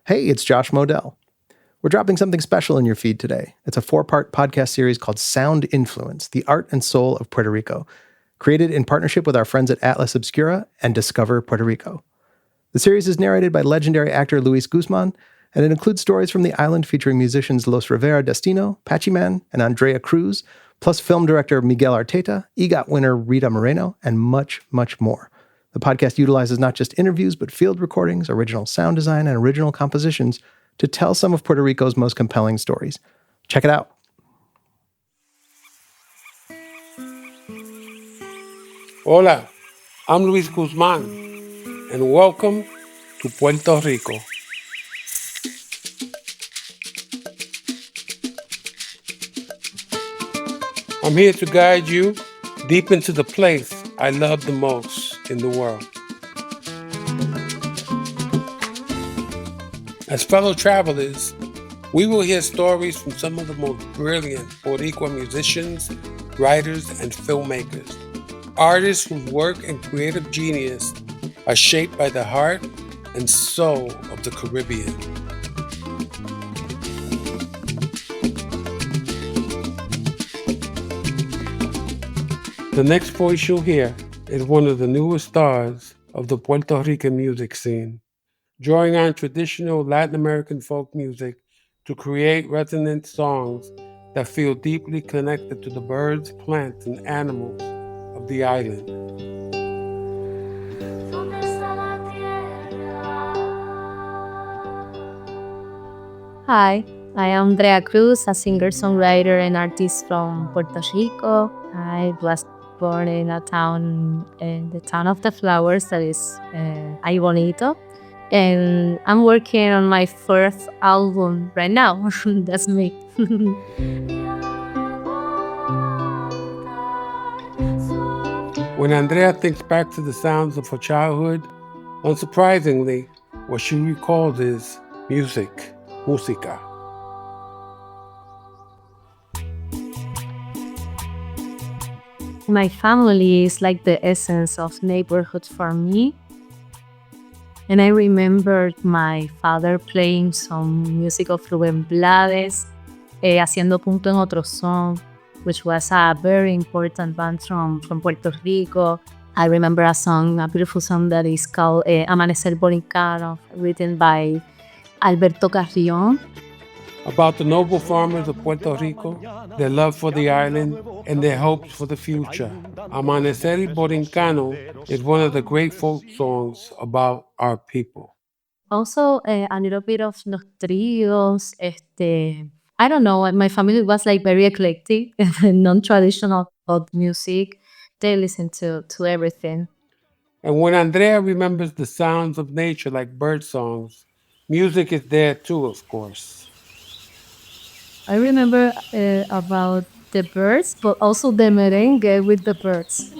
Hey, it's Josh Modell. We're dropping something special in your feed today. It's a 4-part podcast series called Sound Influence, the Art and Soul of Puerto Rico, created in partnership with our friends at Atlas Obscura and Discover Puerto Rico. The series is narrated by legendary actor Luis Guzman, and it includes stories from the island featuring musicians Los Rivera Destino, Patchy Man, and Andrea Cruz, plus film director Miguel Arteta, EGOT winner Rita Moreno, and much, much more. The podcast utilizes not just interviews, but field recordings, original sound design, and original compositions to tell some of Puerto Rico's most compelling stories. Check it out. Hola, I'm Luis Guzman, and welcome to Puerto Rico. I'm here to guide you deep into the place I love the most in the world. As fellow travelers, we will hear stories from some of the most brilliant Puerto Rican musicians, writers, and filmmakers. Artists whose work and creative genius are shaped by the heart and soul of the Caribbean. The next voice you'll hear is one of the newest stars of the Puerto Rican music scene, drawing on traditional Latin American folk music to create resonant songs that feel deeply connected to the birds, plants, and animals of the island. Hi, I am Andrea Cruz, a singer-songwriter and artist from Puerto Rico. I was born in the town of the flowers, that is Aibonito. And I'm working on my first album right now. That's me. When Andrea thinks back to the sounds of her childhood, unsurprisingly, what she recalls is music, música. My family is like the essence of neighborhood for me. And I remembered my father playing some music of Rubén Blades, Haciendo Punto en Otro Son, which was a very important band from Puerto Rico. I remember a beautiful song that is called Amanecer Borincano, written by Alberto Carrión. About the noble farmers of Puerto Rico, their love for the island, and their hopes for the future. Amanecer Borincano is one of the great folk songs about our people. Also, a little bit of los tríos. I don't know, my family was like very eclectic, non-traditional folk music. They listen to everything. And when Andrea remembers the sounds of nature like bird songs, music is there too, of course. I remember about the birds, but also the merengue with the birds.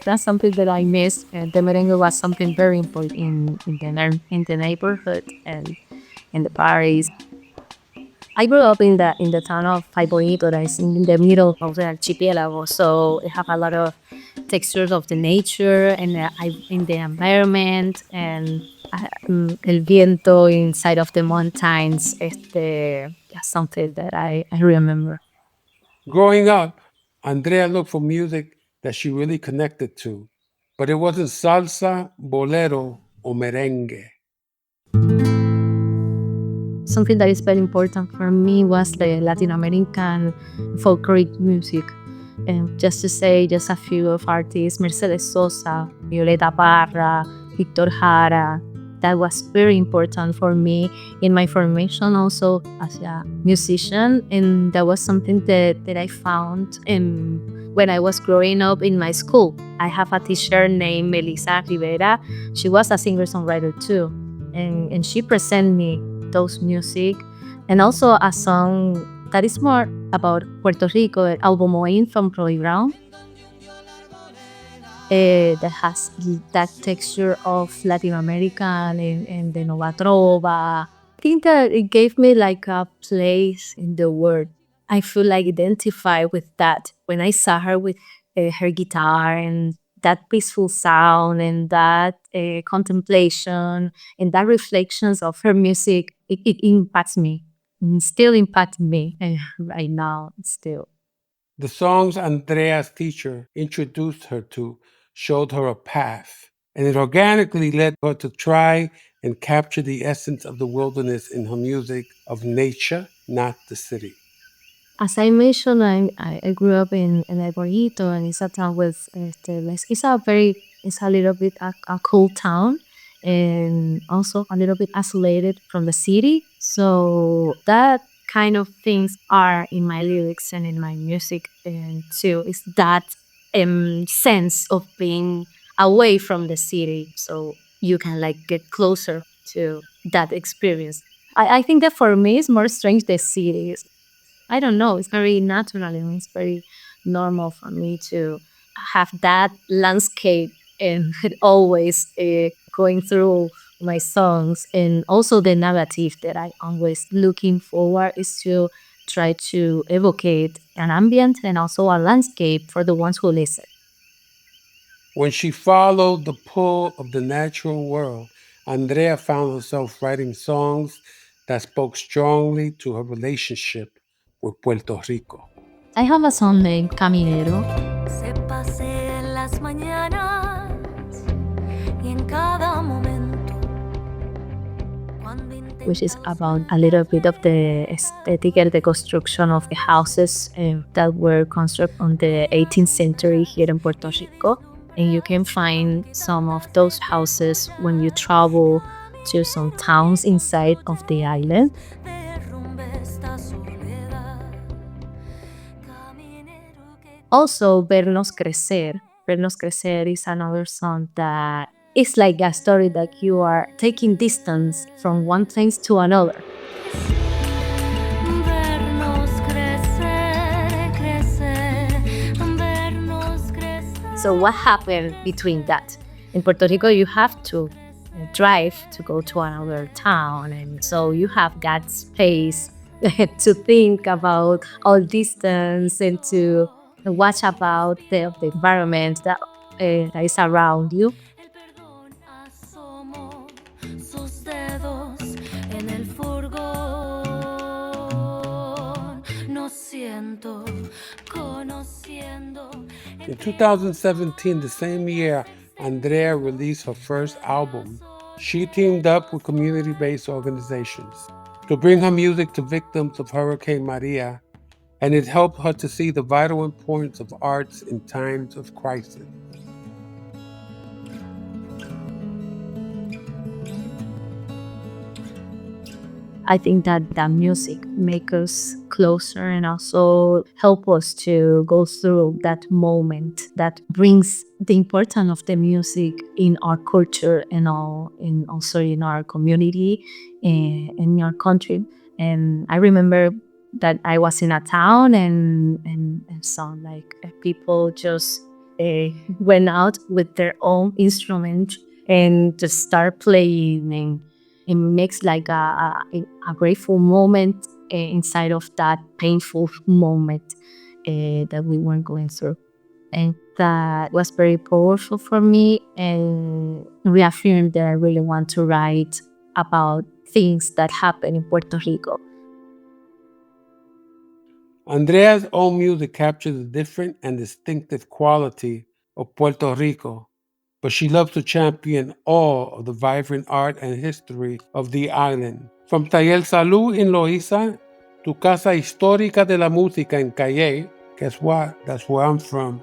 That's something that I miss. The merengue was something very important in the neighborhood and in the parties. I grew up in the town of Aibonito, that is in the middle of the archipelago, so it have a lot of textures of the nature and in the environment, and el viento inside of the mountains. That's something that I remember. Growing up, Andrea looked for music that she really connected to, but it wasn't salsa, bolero, or merengue. Something that is very important for me was the Latin American folkloric music. And just to say just a few of artists, Mercedes Sosa, Violeta Parra, Victor Jara. That was very important for me in my formation also as a musician. And that was something that I found when I was growing up in my school. I have a teacher named Melissa Rivera. She was a singer-songwriter too. And she presented me those music. And also a song that is more about Puerto Rico, Albomoin from Roy Brown. That has that texture of Latin American and the Nova Trova. I think that it gave me like a place in the world. I feel like identify with that. When I saw her with her guitar and that peaceful sound and that contemplation and that reflections of her music, it impacts me. Still impacts me right now, still. The songs Andrea's teacher introduced her to showed her a path, and it organically led her to try and capture the essence of the wilderness in her music of nature, not the city. As I mentioned, I grew up in Aibonito, and it's a town with, it's a little bit a cool town, and also a little bit isolated from the city. So that kind of things are in my lyrics and in my music, and too, is that sense of being away from the city, so you can like get closer to that experience. I think that for me it's more strange the cities. I don't know. It's very natural and it's very normal for me to have that landscape and always going through my songs. And also the narrative that I always looking forward is to try to evocate an ambient and also a landscape for the ones who listen. When she followed the pull of the natural world, Andrea found herself writing songs that spoke strongly to her relationship with Puerto Rico. I have a song named Caminero, Se pasea en las mañanas y en cada momento. which is about a little bit of the aesthetic and the construction of the houses that were constructed on the 18th century here in Puerto Rico. And you can find some of those houses when you travel to some towns inside of the island. Also, Vernos Crecer. Vernos Crecer is another song that is like a story that you are taking distance from one place to another. So what happened between that? In Puerto Rico, you have to drive to go to another town, and so you have that space to think about all distance and to watch about the environment that is around you. In 2017, the same year Andrea released her first album, she teamed up with community-based organizations to bring her music to victims of Hurricane Maria, and it helped her to see the vital importance of arts in times of crisis. I think that music makes us closer and also help us to go through that moment that brings the importance of the music in our culture and also in our community and in our country. And I remember that I was in a town and saw like people just went out with their own instrument and just start playing, and it makes like a grateful moment inside of that painful moment that we were going through. And that was very powerful for me and reaffirmed that I really want to write about things that happen in Puerto Rico. Andrea's own music captures the different and distinctive quality of Puerto Rico, but she loves to champion all of the vibrant art and history of the island. From Taller Salud in Loíza to Casa Histórica de la Música in Calle, guess what? That's where I'm from.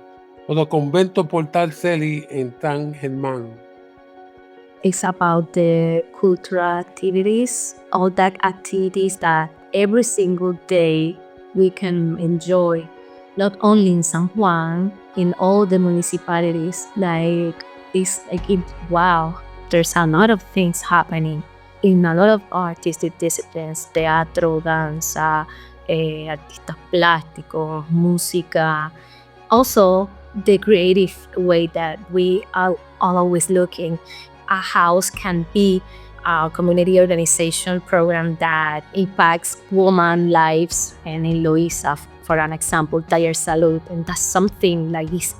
Or the Convento Portal Celi in San Germán. It's about the cultural activities, all that activities that every single day we can enjoy, not only in San Juan, in all the municipalities. Wow, there's a lot of things happening in a lot of artistic disciplines: teatro, danza, artistas plásticos, música. Also, the creative way that we are always looking. A house can be a community organization program that impacts women's lives, and in Loíza, for an example, Taller Salud, and that's something like is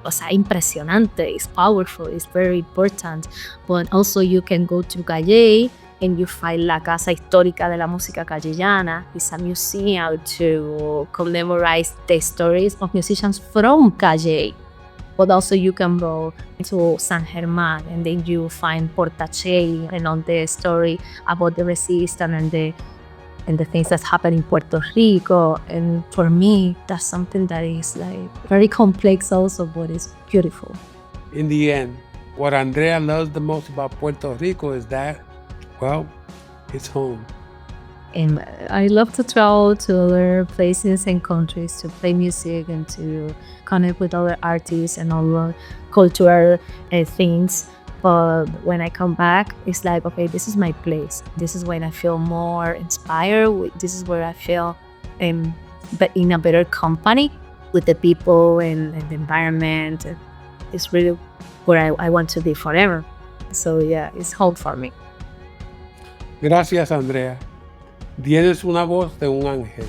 O sea, impresionante, it's powerful, it's very important. But also you can go to Calle and you find La Casa Histórica de la Música Callejana. It's a museum to commemorate the stories of musicians from Calle. But also you can go to San Germán and then you find Portache and all the story about the resistance and the things that happen in Puerto Rico. And for me, that's something that is like very complex also, but it's beautiful. In the end, what Andrea loves the most about Puerto Rico is that, well, it's home. And I love to travel to other places and countries to play music and to connect with other artists and other cultural things. But when I come back, it's like, okay, this is my place. This is when I feel more inspired. This is where I feel but in a better company with the people and the environment. It's really where I want to be forever. So yeah, it's home for me. Gracias, Andrea. Tienes una voz de un ángel.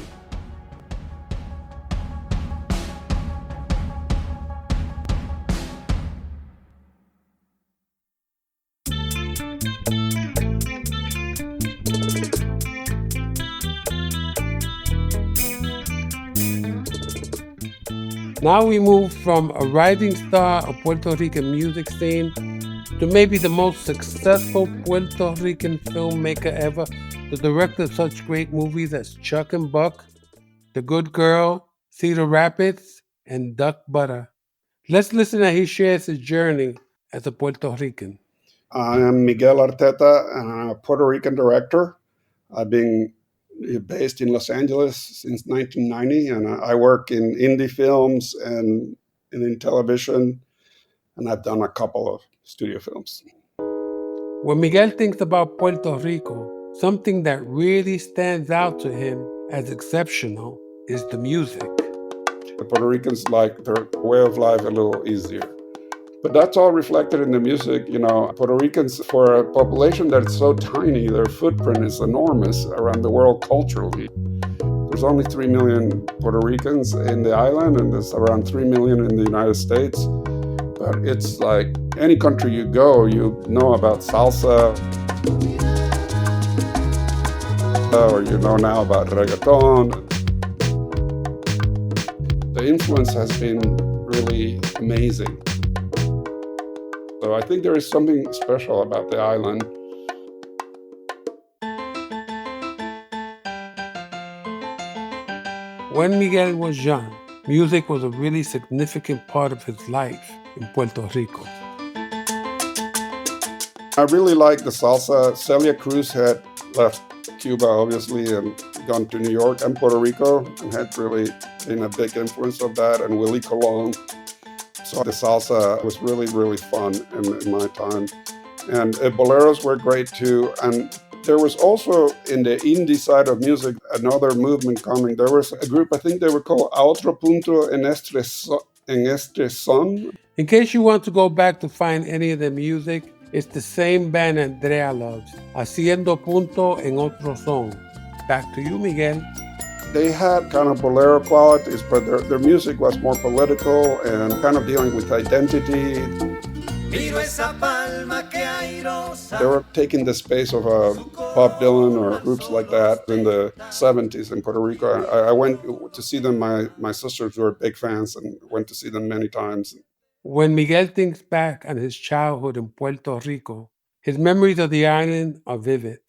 Now we move from a rising star of Puerto Rican music scene to maybe the most successful Puerto Rican filmmaker ever, the director of such great movies as Chuck and Buck, The Good Girl, Cedar Rapids, and Duck Butter. Let's listen as he shares his journey as a Puerto Rican. I am Miguel Arteta, and I'm a Puerto Rican director. I've been based in Los Angeles since 1990, and I work in indie films and in television, and I've done a couple of studio films. When Miguel thinks about Puerto Rico, something that really stands out to him as exceptional is the music. The Puerto Ricans like their way of life a little easier. But that's all reflected in the music. You know, Puerto Ricans, for a population that's so tiny, their footprint is enormous around the world culturally. There's only 3 million Puerto Ricans in the island, and there's around 3 million in the United States. But it's like any country you go, you know about salsa, or you know now about reggaeton. The influence has been really amazing. So I think there is something special about the island. When Miguel was young, music was a really significant part of his life in Puerto Rico. I really like the salsa. Celia Cruz had left Cuba, obviously, and gone to New York and Puerto Rico, and had really been a big influence of that, and Willie Colon. So the salsa was really, really fun in my time. And boleros were great too. And there was also, in the indie side of music, another movement coming. There was a group, I think they were called A Otro Punto en este Son. In case you want to go back to find any of the music, it's the same band Andrea loves, Haciendo Punto en Otro Son. Back to you, Miguel. They had kind of bolero qualities, but their music was more political and kind of dealing with identity. They were taking the space of Bob Dylan or groups like that in the 70s in Puerto Rico. I went to see them. My sisters were big fans and went to see them many times. When Miguel thinks back on his childhood in Puerto Rico, his memories of the island are vivid.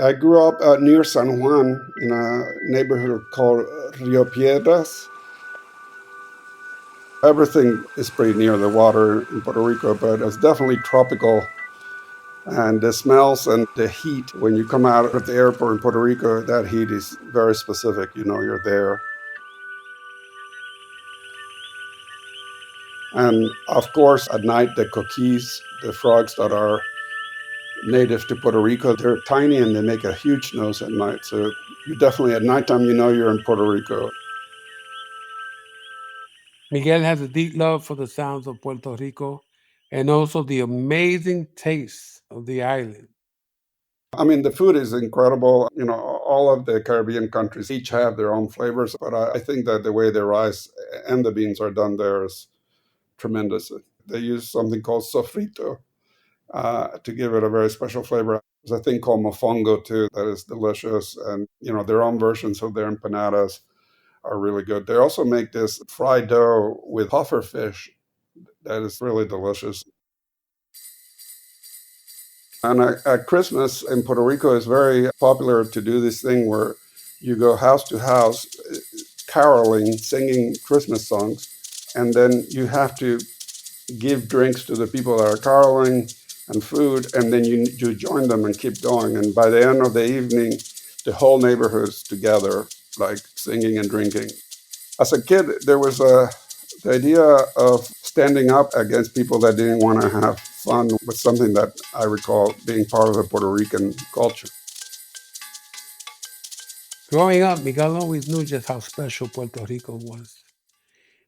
I grew up near San Juan in a neighborhood called Río Piedras. Everything is pretty near the water in Puerto Rico, but it's definitely tropical. And the smells and the heat, when you come out of the airport in Puerto Rico, that heat is very specific. You know, you're there. And of course, at night, the coquis, the frogs that are native to Puerto Rico, they're tiny and they make a huge noise at night. So you definitely, at nighttime, you know you're in Puerto Rico. Miguel has a deep love for the sounds of Puerto Rico and also the amazing taste of the island. I mean, the food is incredible. You know, all of the Caribbean countries each have their own flavors, but I think that the way the rice and the beans are done there is tremendous. They use something called sofrito to give it a very special flavor. There's a thing called mofongo too that is delicious, and you know their own versions of their empanadas are really good. They also make this fried dough with puffer fish that is really delicious. And at Christmas in Puerto Rico, it's very popular to do this thing where you go house to house, caroling, singing Christmas songs, and then you have to give drinks to the people that are caroling and food, and then you join them and keep going. And by the end of the evening, the whole neighborhood's together, like singing and drinking. As a kid, there was the idea of standing up against people that didn't want to have fun was something that I recall being part of the Puerto Rican culture. Growing up, Miguel always knew just how special Puerto Rico was,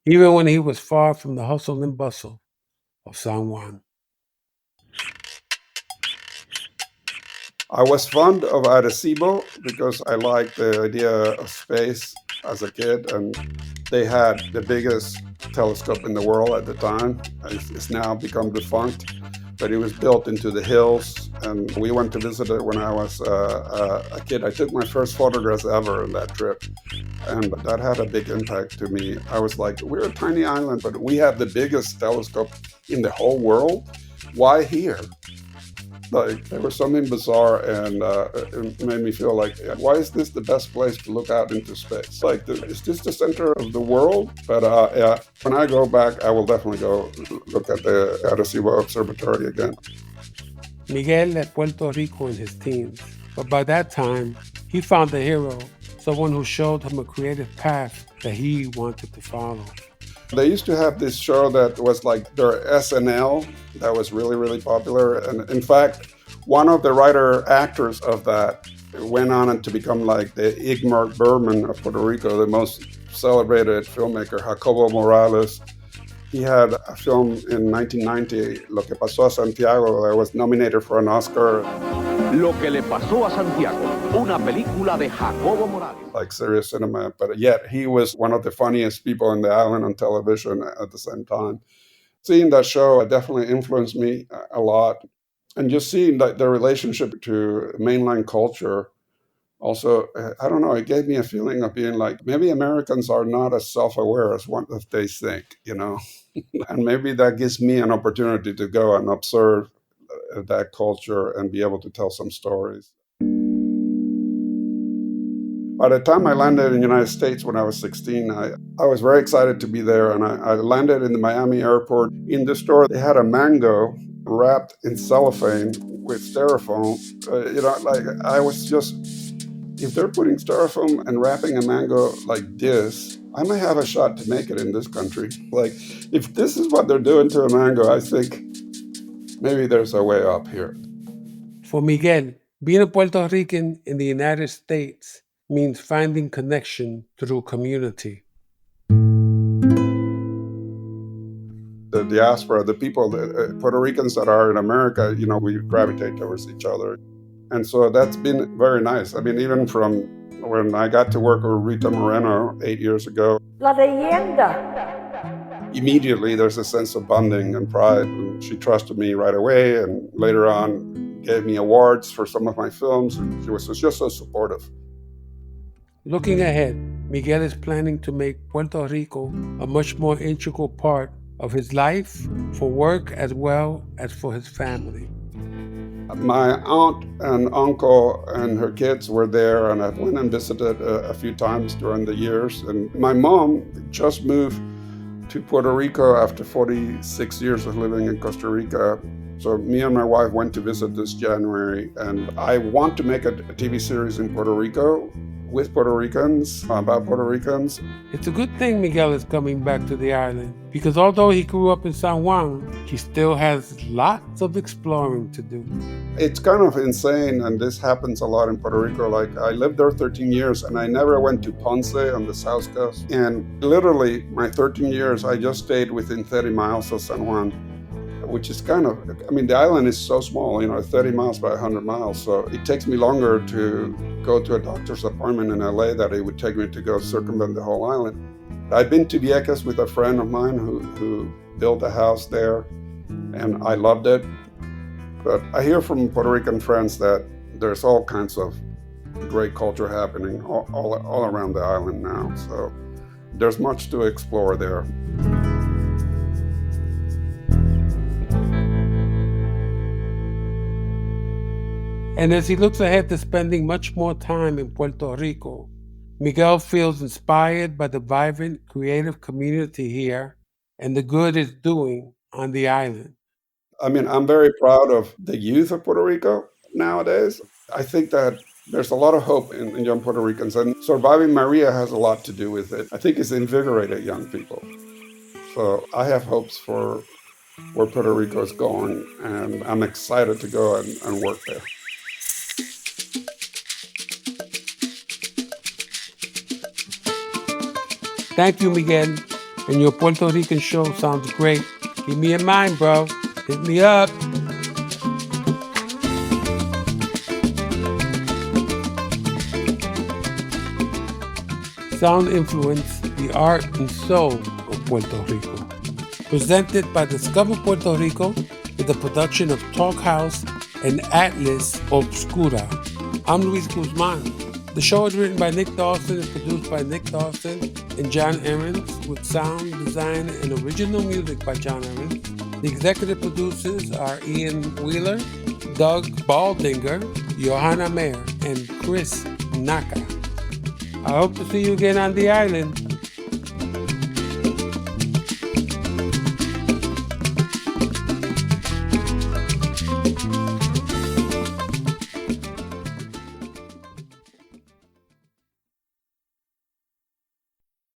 even when he was far from the hustle and bustle of San Juan. I was fond of Arecibo because I liked the idea of space as a kid, and they had the biggest telescope in the world at the time. It's now become defunct, but it was built into the hills, and we went to visit it when I was a kid. I took my first photographs ever on that trip, and that had a big impact to me. I was like, we're a tiny island, but we have the biggest telescope in the whole world. Why here? Like, there was something bizarre, and it made me feel like, why is this the best place to look out into space? Like, is this the center of the world? But yeah, when I go back, I will definitely go look at the Arecibo Observatory again. Miguel left Puerto Rico in his teens, but by that time, he found a hero, someone who showed him a creative path that he wanted to follow. They used to have this show that was like their SNL that was really, really popular. And in fact, one of the writer-actors of that went on to become like the Ingmar Bergman of Puerto Rico, the most celebrated filmmaker, Jacobo Morales. He had a film in 1990, Lo que pasó a Santiago, that was nominated for an Oscar. Lo que le pasó a Santiago, una película de Jacobo Morales. Like serious cinema, but yet he was one of the funniest people in the island on television at the same time. Seeing that show definitely influenced me a lot. And just seeing that the relationship to mainline culture also, I don't know, it gave me a feeling of being like, maybe Americans are not as self-aware as what they think, you know? And maybe that gives me an opportunity to go and observe that culture and be able to tell some stories. By the time I landed in the United States when I was 16, I was very excited to be there, and I landed in the Miami airport. In the store, they had a mango wrapped in cellophane with styrofoam. Like I was just, if they're putting styrofoam and wrapping a mango like this, I may have a shot to make it in this country. Like, if this is what they're doing to a mango, I think maybe there's a way up here. For Miguel, being a Puerto Rican in the United States means finding connection through community. The diaspora, the people, the Puerto Ricans that are in America, you know, we gravitate towards each other. And so that's been very nice. I mean, even from when I got to work with Rita Moreno 8 years ago, La leyenda. Immediately there's a sense of bonding and pride. And she trusted me right away, and later on gave me awards for some of my films. And she was just so supportive. Looking ahead, Miguel is planning to make Puerto Rico a much more integral part of his life, for work as well as for his family. My aunt and uncle and her kids were there, and I went and visited a few times during the years. And my mom just moved to Puerto Rico after 46 years of living in Costa Rica. So me and my wife went to visit this January, and I want to make a TV series in Puerto Rico with Puerto Ricans, about Puerto Ricans. It's a good thing Miguel is coming back to the island, because although he grew up in San Juan, he still has lots of exploring to do. It's kind of insane, and this happens a lot in Puerto Rico. Like, I lived there 13 years, and I never went to Ponce on the south coast. And literally, my 13 years, I just stayed within 30 miles of San Juan. which is kind of, I mean, the island is so small, 30 miles by 100 miles. So it takes me longer to go to a doctor's appointment in LA that it would take me to go circumvent the whole island. I've been to Vieques with a friend of mine who built a house there, and I loved it. But I hear from Puerto Rican friends that there's all kinds of great culture happening all around the island now. So there's much to explore there. And as he looks ahead to spending much more time in Puerto Rico, Miguel feels inspired by the vibrant, creative community here and the good it's doing on the island. I mean, I'm very proud of the youth of Puerto Rico nowadays. I think that there's a lot of hope in young Puerto Ricans, and surviving Maria has a lot to do with it. I think it's invigorated young people. So I have hopes for where Puerto Rico is going, and I'm excited to go and work there. Thank you, Miguel. And your Puerto Rican show sounds great. Keep me in mind, bro. Hit me up. Sound Influence, the art and soul of Puerto Rico. Presented by Discover Puerto Rico with the production of Talk House and Atlas Obscura. I'm Luis Guzman. The show is written by Nick Dawson and produced by Nick Dawson and John Ahrens, with sound design and original music by John Ahrens. The executive producers are Ian Wheeler, Doug Baldinger, Johanna Mayer, and Chris Naka. I hope to see you again on the island.